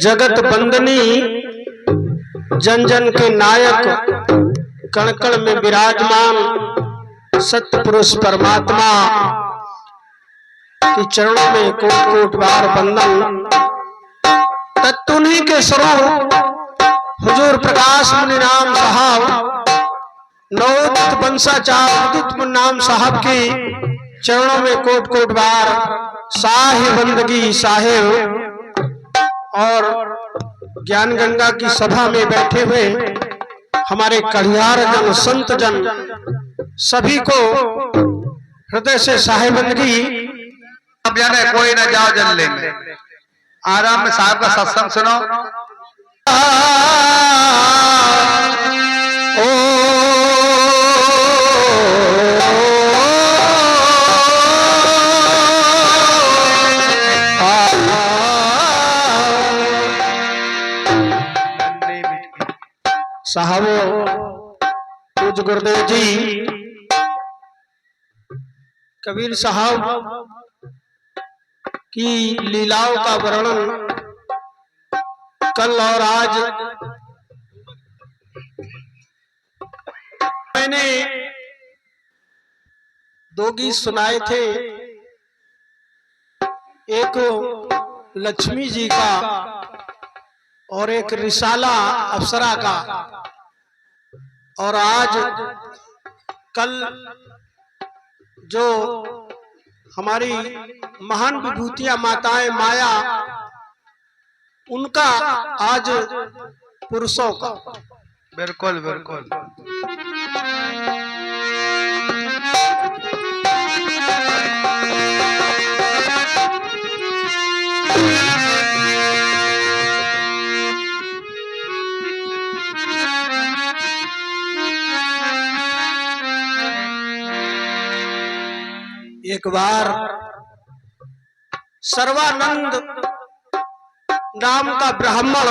जगत बंदनी, जन जन के नायक, कण कण में विराजमान सत्य पुरुष परमात्मा के चरणों में कोट कोट बार वंदन। तत्तुन्हीं के स्वरूप हुजूर प्रकाश मुनि नाम साहब, नवोदित वंशाचार उदित मुनि नाम साहब के चरणों में कोट कोट बार साहिब बंदगी साहिब। और ज्ञान गंगा की सभा में बैठे हुए हमारे कड़ियार जन, संत जन, सभी को हृदय से साहिब बंदगी। अब यानी कोई ना जाओ जल लेंगे, आराम में साहब का सत्संग सुनो। साहबो, पूज्य गुरुदेव जी कबीर साहब की लीलाओं का वर्णन कल और आज मैंने दो गीत सुनाए थे। एक लक्ष्मी जी का और एक रिसाला अप्सरा का। और आज कल जो हमारी महान विभूतियां माताएं माया, उनका आज पुरुषों का। बिल्कुल बिल्कुल। एक बार सर्वानंद नाम का ब्राह्मण,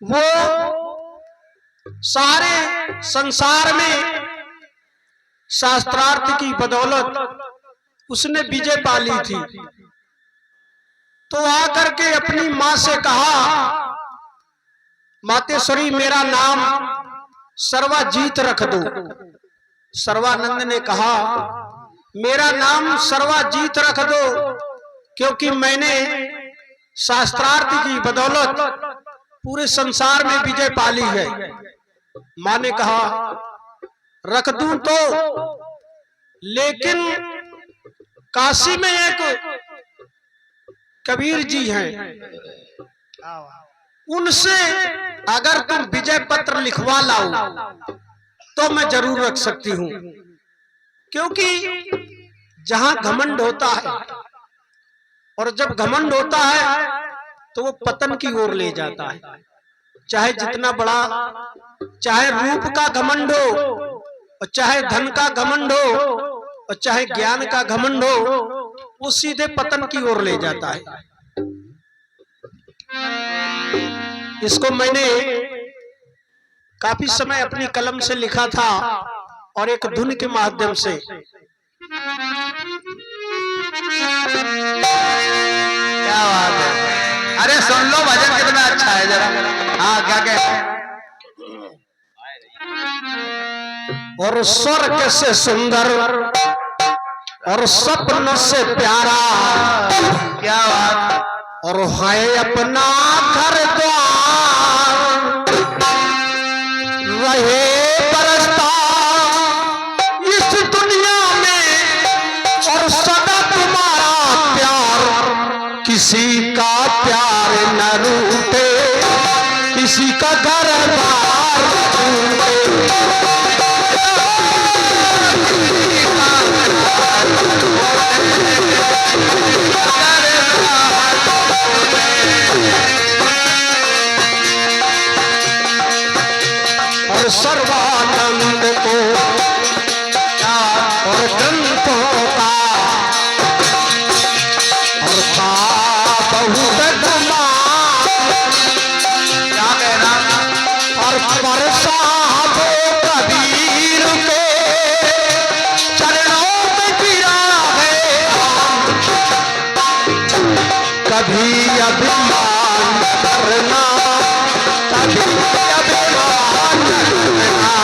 वो सारे संसार में शास्त्रार्थ की बदौलत उसने विजय पा ली थी। तो आकर के अपनी मां से कहा, मातेश्वरी मेरा नाम सर्वाजीत रख दो। सर्वानंद ने कहा, मेरा नाम सर्वाजीत रख दो, क्योंकि मैंने शास्त्रार्थ की बदौलत पूरे संसार में विजय पा ली है। मां ने कहा, रख दूं तो, लेकिन काशी में एक कबीर जी हैं, उनसे अगर तुम विजय पत्र लिखवा लाओ तो मैं जरूर रख सकती हूं। क्योंकि जहां घमंड होता है, और जब घमंड होता है तो वो पतन की ओर ले जाता है। चाहे जितना बड़ा, चाहे रूप का घमंड हो, और चाहे धन का घमंड हो, और चाहे ज्ञान का घमंड हो, वो सीधे पतन की ओर ले जाता है। इसको मैंने काफी समय अपनी कलम से लिखा था और एक धुन के माध्यम से। क्या बात है, अरे सुन लो भजन कितना अच्छा है जरा। हाँ क्या कहते हैं? और स्वर्ग से सुंदर और सपन से प्यारा, क्या बात, और है अपना घर द्वार, रहे बरसता इस दुनिया में और सदा तुम्हारा प्यार। किसी का प्यार न रूठे, किसी का घर बार और सर्वानंद को और ग्रंथों का और था बहुत गुमान। क्या कहना, और पर साहब कबीर के चरणों में गिरा है। कभी अभिमान करना, कभी अभिमान करना।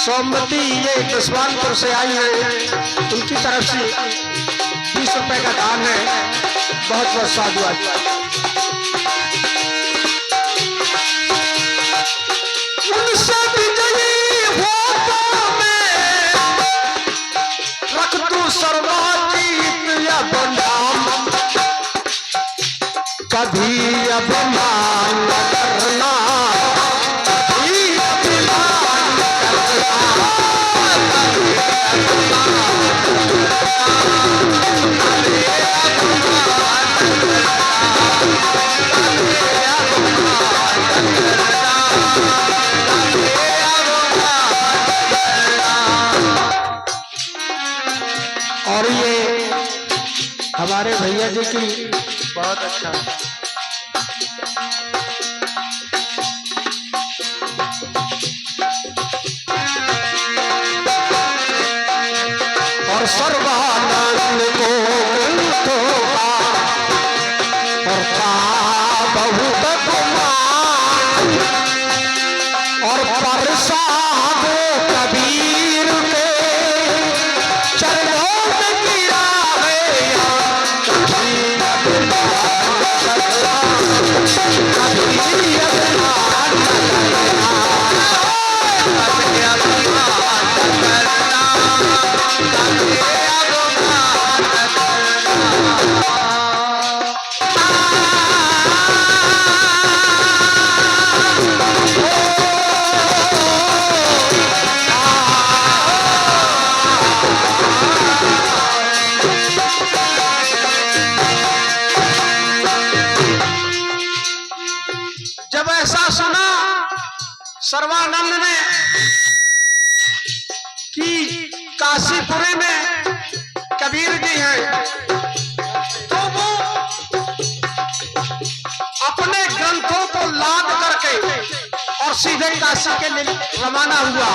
सोमवती ये जसवानपुर से आई है, उनकी तरफ से 20 रुपए का दान है। बहुत बहुत साधुवाद। उनसे विजयी होता मैं रख तू सर्वजीत अब नाम, कभी अभिमान करना, और ये हमारे भैया जी की बहुत अच्छा और सर्वानंद को ग्रंथों का और बहुत गुमान और प्रसाद कबीर के चरणों में गिरा गया, कभी अभिमान करना, कभी अभिमान करना, कभी अभिमान करना, कभी अभिमान करना। जब ऐसा सुना सर्वानंद ने कि काशीपुरी में कबीर जी हैं, तो वो अपने ग्रंथों को लाद करके और सीधे काशी के लिए रवाना हुआ।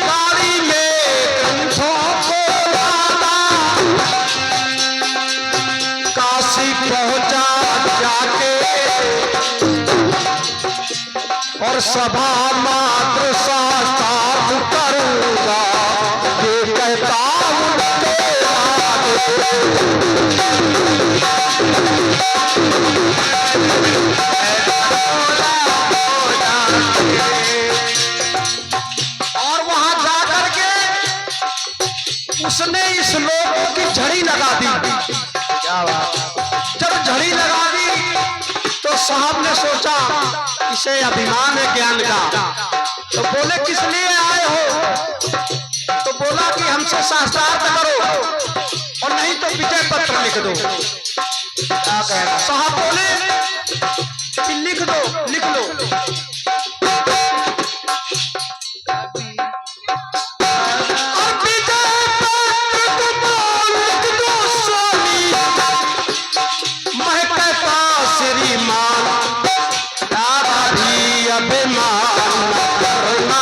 गाड़ी में ग्रंथों को लादा, काशी पहुंचा जाके और सभा मात्र साथ करूंगा, ये कहता उनके और वहां जाकर के उसने इस लोगों की झड़ी लगा दी। क्या बात। जब झड़ी लगा दी तो साहब ने सोचा इसे अभिमान है ज्ञान का, तो बोले किस लिए आए हो? तो बोला कि हमसे शास्त्रार्थ करो और नहीं तो विजय पत्र लिख दो। क्या कहना? साहब बोले कि लिख दो, लिख लो। अभिमान करना,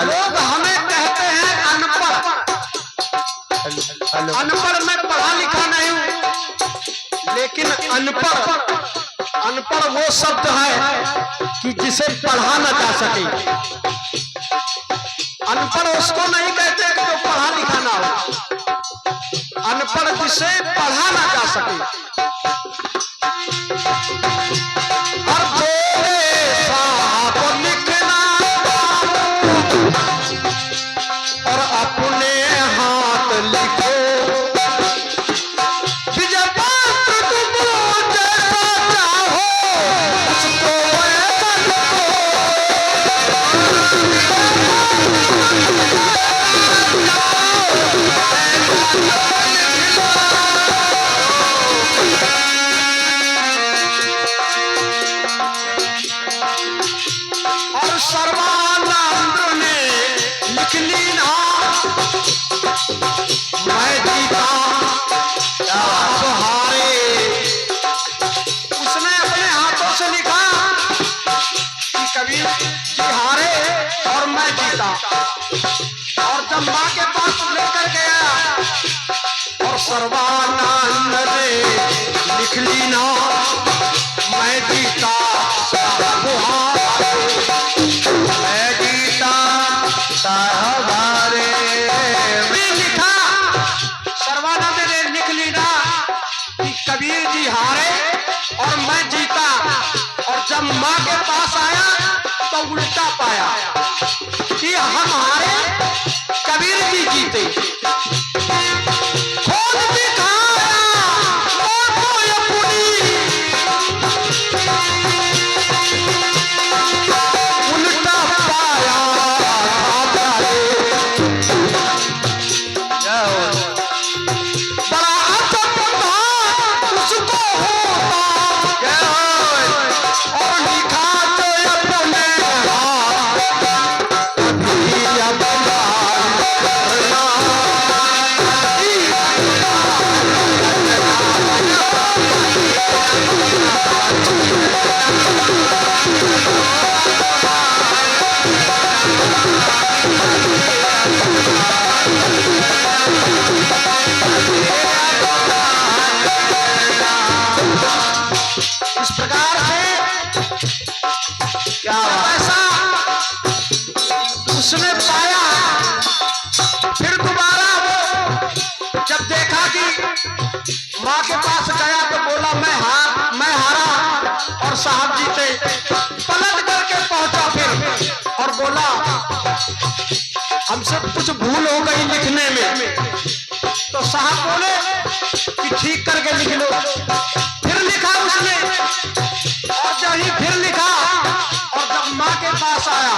लोग हमें कहते हैं अनपढ़। अनपढ़ मैं पढ़ा लिखा नहीं हूं, लेकिन अनपढ़ वो शब्द है कि जिसे पढ़ा न जा सके। अनपढ़ उसको नहीं कहते कि जो पढ़ा लिखा ना हो, अनपढ़ जिसे पढ़ा ना जा सके। और बोले साहब लिखना और अपने हाथ लिखो, विजय पात्र तुम जैसा चाहो उसको वैसा लिखो। और सर्वानंद ने लिख ली ना मैं जीता आप हारे। उसने अपने हाथों से लिखा कि कबीर जी हारे और मैं जीता। और जब मां के पास लेकर गया और सर्वानंद ने लिख ली ना मैं जीता साहब हारे, मैं जीता साहब हारे। लिखा सर्वानंद ने लिख ली ना कि कबीर जी हारे और मैं जीता। और जब मां के पास आया तो उल्टा पाया कि हम हारे कबीर जी जीते। खोल दिखाया मोटो अपनी उल्टा पाया बड़ा असंभव उसको होता और लिखा तो अपने हाथ कभी अपना करना। इस प्रकार से क्या ऐसा उसने पाया। फिर दोबारा वो जब देखा कि मां के पास गया तो बोला मैं हारा और साहब जीते। पलट करके पहुंचा फिर और बोला हमसे कुछ भूल हो गई लिखने में। तो साहब बोले कि ठीक करके लिख लो। फिर लिखा उसने और जब ही फिर लिखा और जब मां के पास आया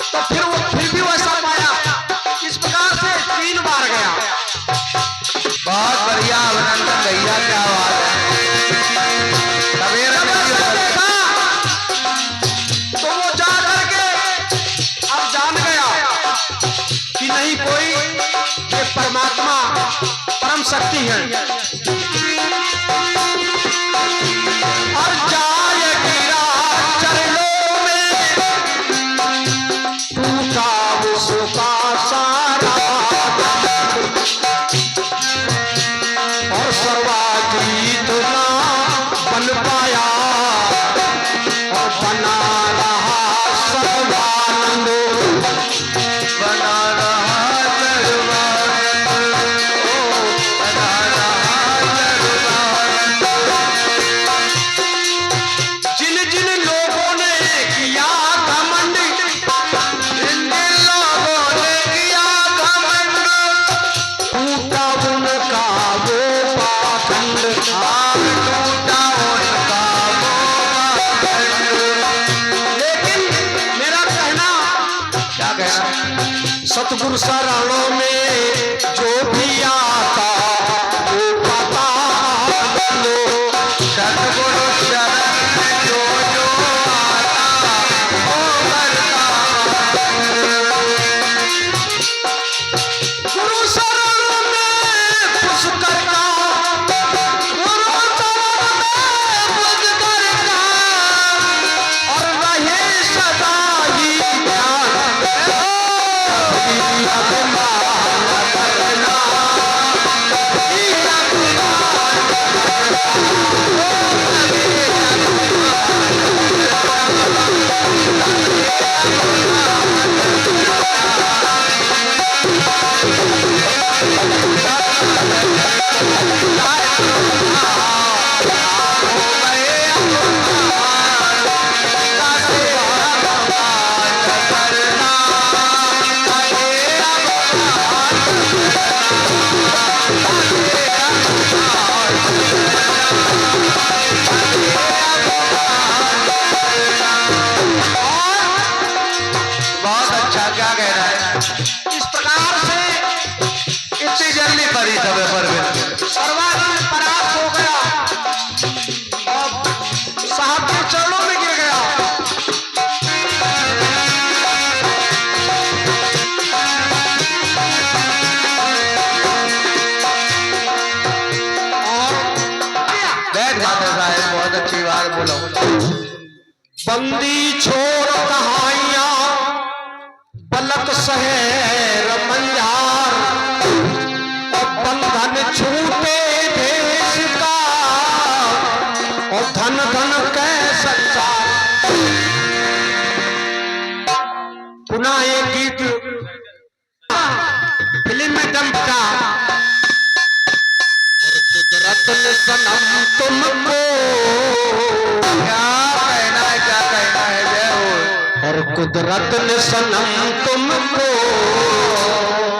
तो फिर वो फिर भी वैसा पाया। इस प्रकार से 3 बार गया। बहुत बढ़िया अभिनंदन भैया, क्या बात है। जब ऐसा देखा तो वो जा करके अब जान गया कि नहीं कोई ये परमात्मा परम शक्ति है। और जाय गिरा चरणों में टूटा उसका सारा और सर्वाजीत ना बन पाया और बना रहा सर्वानंद, बना रहा सर्वानंद, बना रहा सर्वानंद। जिन जिन लोगों ने किया घमंड, जिन जिन लोगों ने किया घमंड, टूटा उनका वो पाखंड। टूटा उनका वो पाखंड। लेकिन मेरा कहना क्या कहना? सतगुरु शरणों में जो भी आता वो पाता आनंद। सतगुरु शरण में जो जो आता वो करता आनंद। गुरु शरण में खुश करता, गुरु शरण में खुश करता और रहे सदा ही ध्यान। बहुत अच्छा, क्या कह रहा है? इस प्रकार से इतनी जल्दी परी समय पर सर्वांगीण परास्त हो गया और साहब के चरणों में गिर गया। बैठ जाते साहब, बहुत अच्छी बात बोलो। बंदी छोड़ कहाइयां पलक शहर मंजार और बंधन छूटे देश का और धन धन कह सच्चा। पुनः एक गीत फिल्म में दम का रत्न सनम तुमको क्या कहना है, क्या कहना है? जय हो। और कुदरत ने सनम तुमको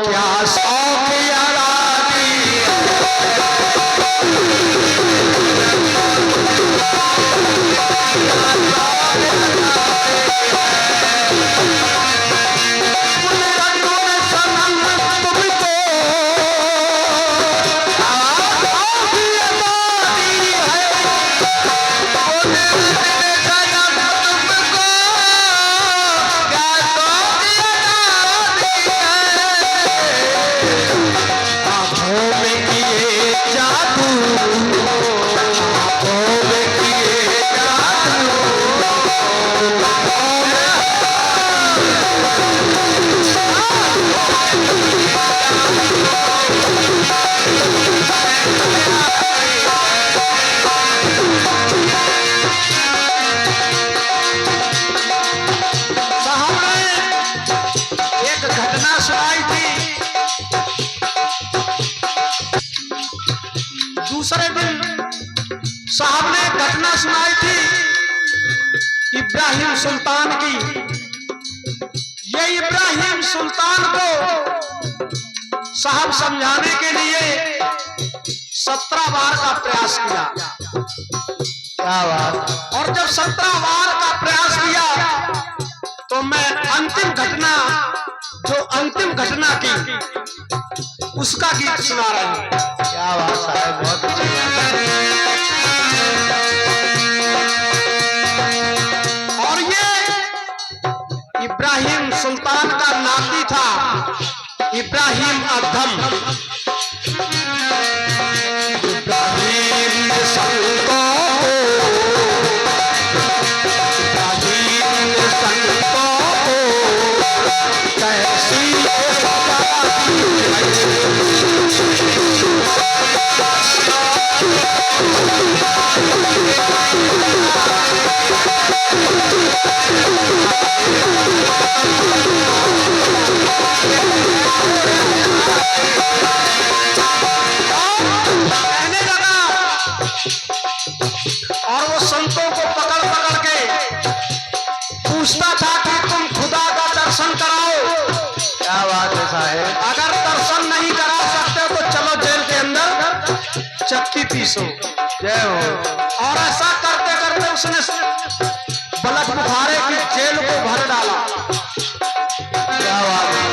क्या शौक यारी दूसरे दिन साहब ने घटना सुनाई थी इब्राहिम सुल्तान की। ये इब्राहिम सुल्तान को साहब समझाने के लिए 17 बार का प्रयास किया। क्या बात। और जब 17 बार का प्रयास किया तो मैं अंतिम घटना, जो अंतिम घटना की उसका गीत सुना रहा हूं। क्या बात साहब, बहुत अच्छी बात है। और ये इब्राहिम सुल्तान का नाती था इब्राहिम अधम। इब्राहिम ने संतों को, इब्राहिम ने संतों को कैसी कहने लगा। और वो संतों को पकड़ पकड़ के पूछता था कि तुम खुदा का दर्शन कराओ। क्या बात है साहब। अगर दर्शन नहीं करा सकते तो चलो जेल के अंदर चक्की पीसो। जय हो। और ऐसा करते करते उसने बलक बुखारे की जेल को भर डाला। क्या बात है।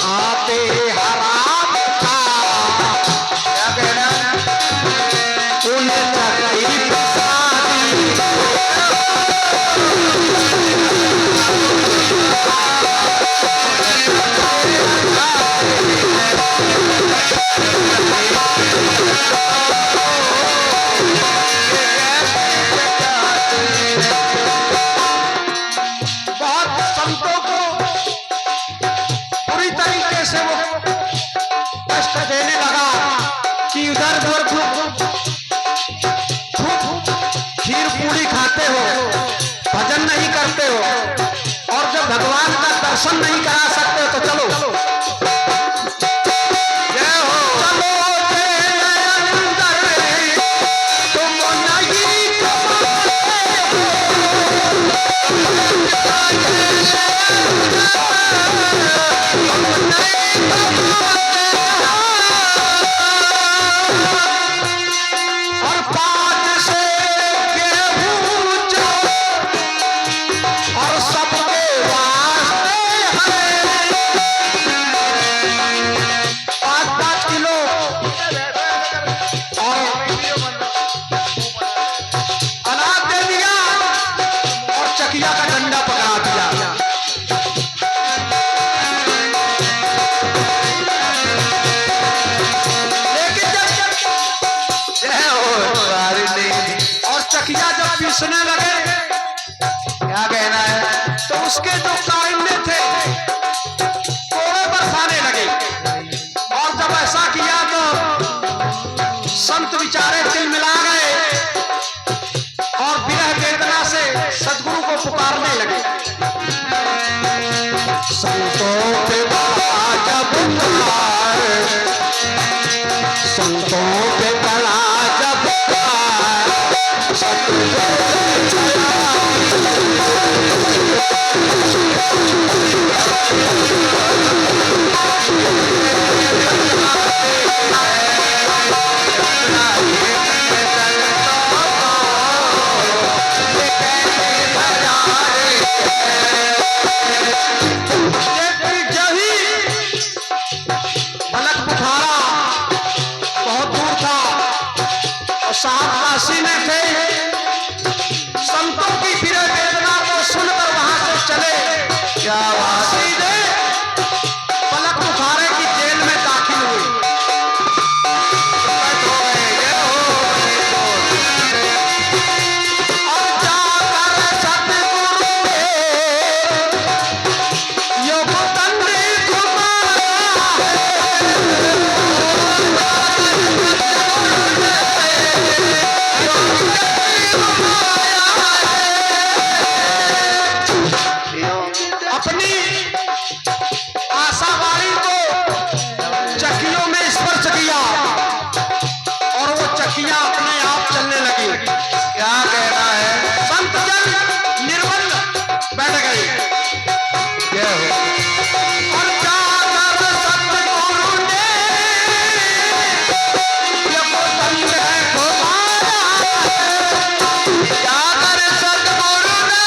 खाते हराम था। क्या कहना है? उन्हें चकई प्रसादी बहुत संतों को पूरी तरीके से वो कष्ट देने लगा कि इधर उधर खीर पूरी खाते हो, भजन नहीं करते हो, और जब भगवान का दर्शन नहीं करा सकते हो तो चलो जय हो। चलो तेरे अंदर तुम नहीं कमाते और पाँच से गेहूं जो और सबके वास्ते है 5-5 किलो और अनाज दे दिया और चकिया का डंडा पकड़ा दिया। लेकिन जय हो तुम्हारी नींद। और चकिया जब पीसने लगे क्या कहना है? तो उसके जो काइंडे थे कोड़े बरसाने लगे, और जब ऐसा किया तो संत बेचारे तिलमिला गए और विरह वेदना से सदगुरु को पुकारने लगे। संतों पे बड़ा जब प्यार, संतों पे बड़ा जब प्यार, सतगुरु पलक बुखारा बहुत दूर था और साहब काशी में थे। संतों की विरह वेदना को सुनकर वहां से चले, क्या बात है? सीधे पलक बुखारे की जेल में दाखिल हुए। जय हो। और जाकर सतगुरु के योग तंद्री घुमाया अपनी आशावाणी को चक्कियों में स्पर्श किया और वो चक्कियां अपने आप चलने लगी। क्या कहना है? संत जन निर्बल बैठ गए। जय हो। और जाकर सतगुरु ने योग तंद्र घुमाया, जाकर सतगुरु ने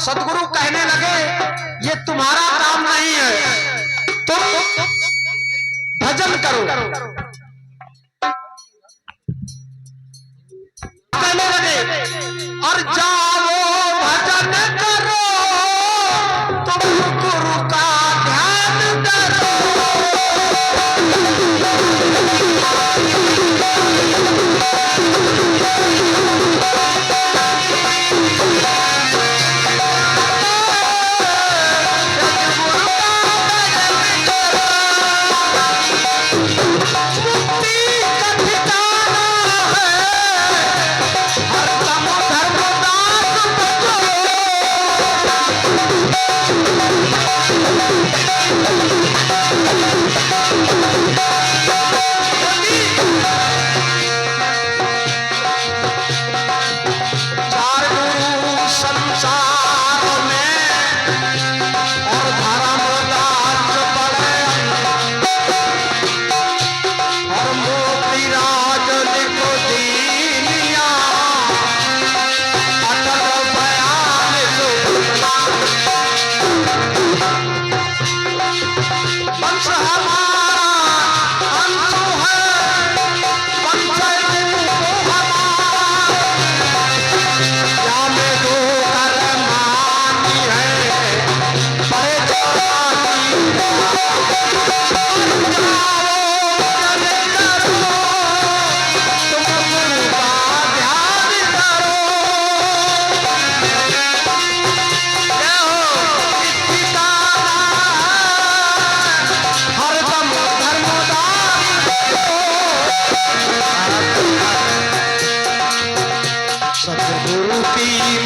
सतगुरु कहने लगे ये तुम्हारा काम नहीं है, तुम भजन करो। कहने लगे और जाओ भजन करो, तुम गुरु का ध्यान करो। मुक्ति का ठिकाना है, हर तम धर्मदान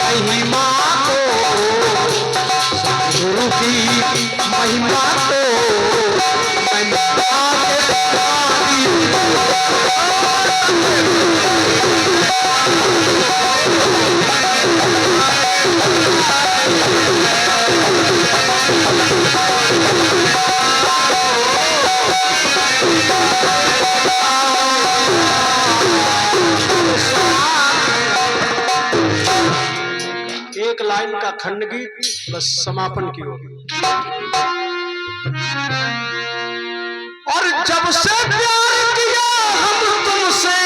महिमा को, सतगुरु की महिमा को मैंने आके पाई। एक लाइन का खंड गीत, बस समापन की ओर। और जब से प्यार किया हम तुमसे,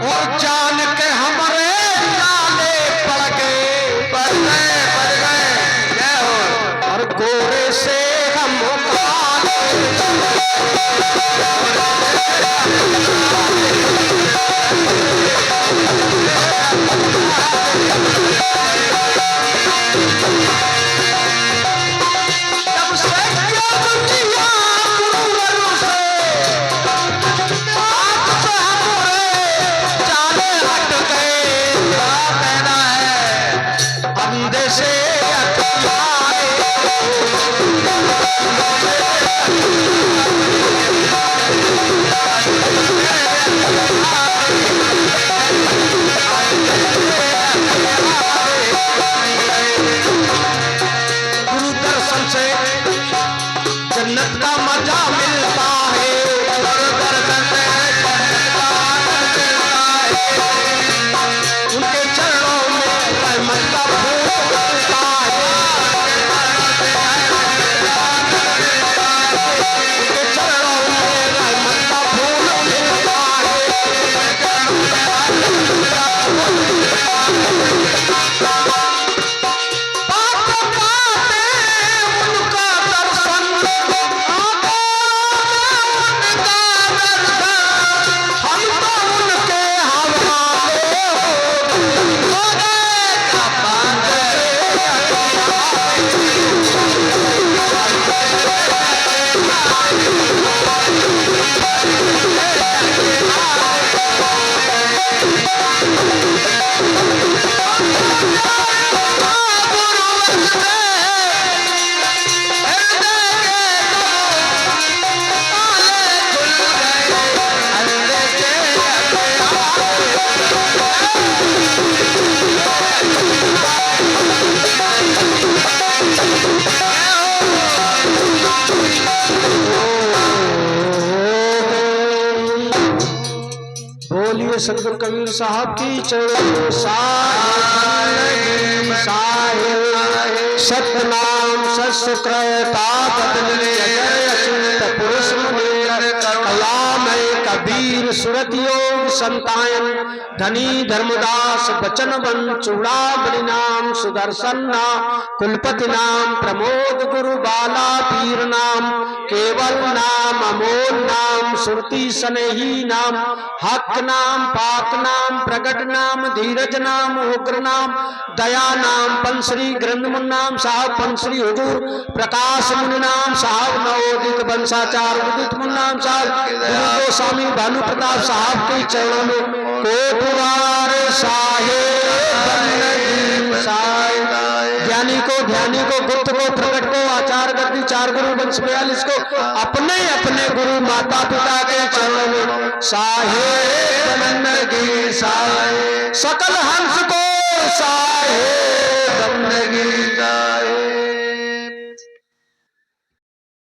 और जान के हमारे जाले पड़ गए, पड़ गए, पड़ गए, जय हो। और गोरे से हम काले, जब से प्यार किया गुरुवर से, हाथ से हमारे जाले हट गए। क्या कहना है, बंदे से अटकाए, गुरु दर्शन से जन्नत का मजा मिलता है। गुरु दर्शन से जन्नत का मजा मिलता है। उनके चरणों में रहमत का फूल खिलता है। उनके चरणों में रहमत का फूल खिलता है। पाते पाते उनका दर्शन, उनका दर्शन, हम तो उनके हवाले हो गए। बंदे से बोलिए सतगुरु कबीर साहब की चरणों। साहिब सतनाम सत्सुकृता बदले अचिंत पुरुष मुनि, कलाम कबीर सुरत योग संतायन, धनी धर्मदास बचन वन चूड़ामणि नाम, सुदर्शन नाम कुलपति नाम, प्रमोद गुरु बाला पीर नाम, केवल नाम अमोल नाम, सुरती स्नेही नाम, हक नाम, पाक नाम, प्रगट नाम, धीरज नाम, उग्र नाम, दया नाम, पंसरी ग्रंथ मुन नाम साहब, पंसरी हुजूर प्रकाश मुनि नाम साहब, नवोदित वंशाचार विदित मुन नाम साहब, गुरु गोस्वामी भानु प्रताप साहब के चरणों में कोटवार साहेब साहेब। ज्ञानी को, ध्यानी को, गुप्त को, प्रकट को, आचार गद्दी चार गुरु वंश 42 को, अपने अपने गुरु माता पिता के चरणों में साहेब की साहेब। सकल